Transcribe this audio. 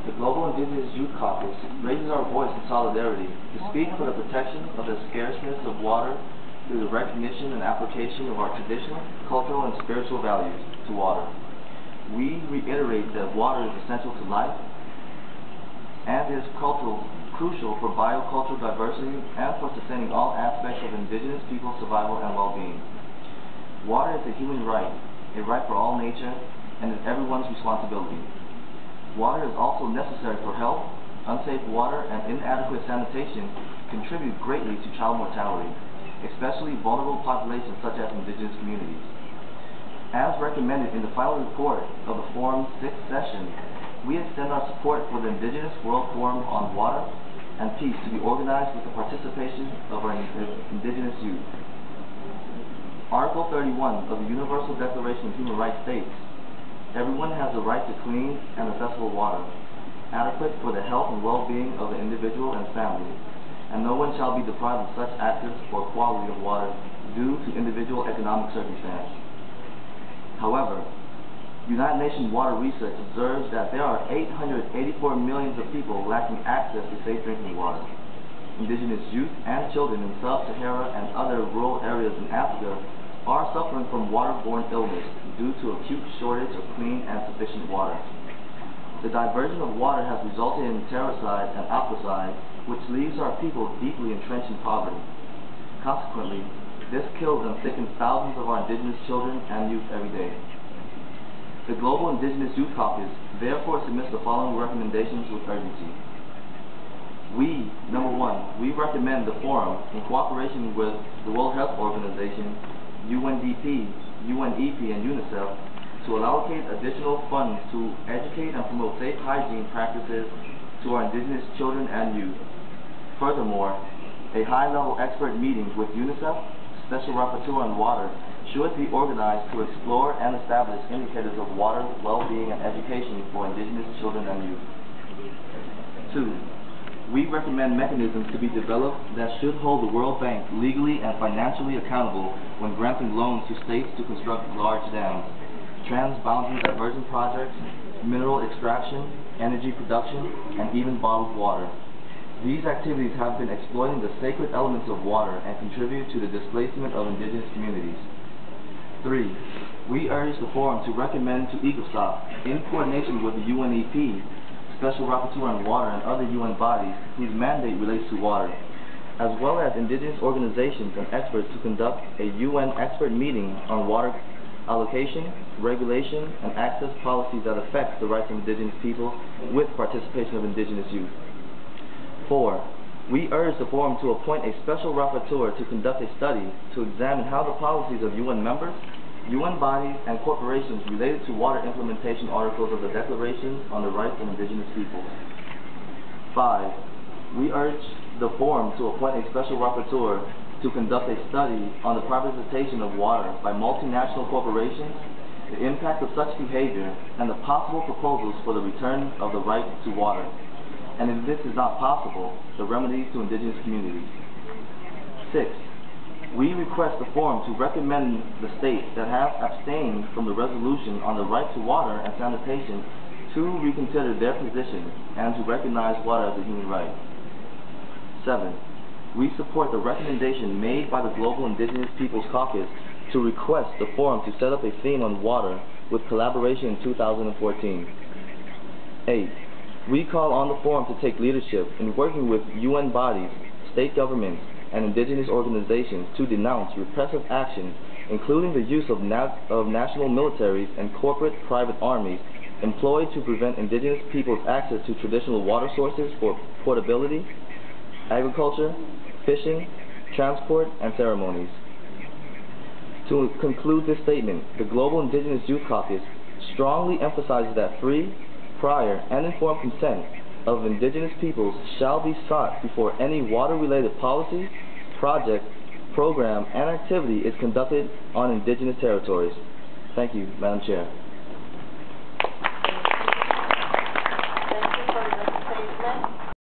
The Global Indigenous Youth Caucus raises our voice in solidarity to speak for the protection of the scarceness of water through the recognition and application of our traditional, cultural, and spiritual values to water. We reiterate that water is essential to life and is crucial for biocultural diversity and for sustaining all aspects of indigenous people's survival and well-being. Water is a human right, a right for all nature, and is everyone's responsibility. Water is also necessary for health. Unsafe water and inadequate sanitation contribute greatly to child mortality, especially vulnerable populations such as indigenous communities. As recommended in the final report of the Forum's 6th session, we extend our support for the Indigenous World Forum on Water and Peace to be organized with the participation of our indigenous youth. Article 31 of the Universal Declaration of Human Rights states, "Everyone has the right to clean and accessible water, adequate for the health and well-being of the individual and family, and no one shall be deprived of such access or quality of water due to individual economic circumstance." However, United Nations Water Research observes that there are 884 million of people lacking access to safe drinking water. Indigenous youth and children in Sub-Sahara and other rural areas in Africa are suffering from waterborne illness due to acute shortage of clean and sufficient water. The diversion of water has resulted in terroricide and aquacide, which leaves our people deeply entrenched in poverty. Consequently, this kills and sickens thousands of our indigenous children and youth every day. The Global Indigenous Youth Caucus therefore submits the following recommendations with urgency. Number one, we recommend the Forum, in cooperation with the World Health Organization, UNDP, UNEP, and UNICEF, to allocate additional funds to educate and promote safe hygiene practices to our indigenous children and youth. Furthermore, a high-level expert meeting with UNICEF, Special Rapporteur on Water, should be organized to explore and establish indicators of water, well-being, and education for indigenous children and youth. 2. We recommend mechanisms to be developed that should hold the World Bank legally and financially accountable when granting loans to states to construct large dams, trans-boundary diversion projects, mineral extraction, energy production, and even bottled water. These activities have been exploiting the sacred elements of water and contribute to the displacement of indigenous communities. 3. We urge the Forum to recommend to ECOSOC, in coordination with the UNEP, Special Rapporteur on Water, and other UN bodies whose mandate relates to water, as well as indigenous organizations and experts, to conduct a UN expert meeting on water allocation, regulation, and access policies that affect the rights of indigenous people with participation of indigenous youth. 4. We urge the Forum to appoint a special rapporteur to conduct a study to examine how the policies of UN members, UN bodies, and corporations related to water implementation articles of the Declaration on the Rights of Indigenous Peoples. 5. We urge the Forum to appoint a special rapporteur to conduct a study on the privatization of water by multinational corporations, the impact of such behavior, and the possible proposals for the return of the right to water, and if this is not possible, the remedies to indigenous communities. 6. We request the Forum to recommend the states that have abstained from the resolution on the right to water and sanitation to reconsider their position and to recognize water as a human right. 7. We support the recommendation made by the Global Indigenous Peoples Caucus to request the Forum to set up a theme on water with collaboration in 2014. 8. We call on the Forum to take leadership in working with UN bodies, state governments, and indigenous organizations to denounce repressive actions, including the use of national militaries and corporate private armies employed to prevent indigenous people's access to traditional water sources for portability, agriculture, fishing, transport, and ceremonies. To conclude this statement, the Global Indigenous Youth Caucus strongly emphasizes that free, prior, and informed consent of indigenous peoples shall be sought before any water-related policy, project, program, and activity is conducted on indigenous territories. Thank you, Madam Chair.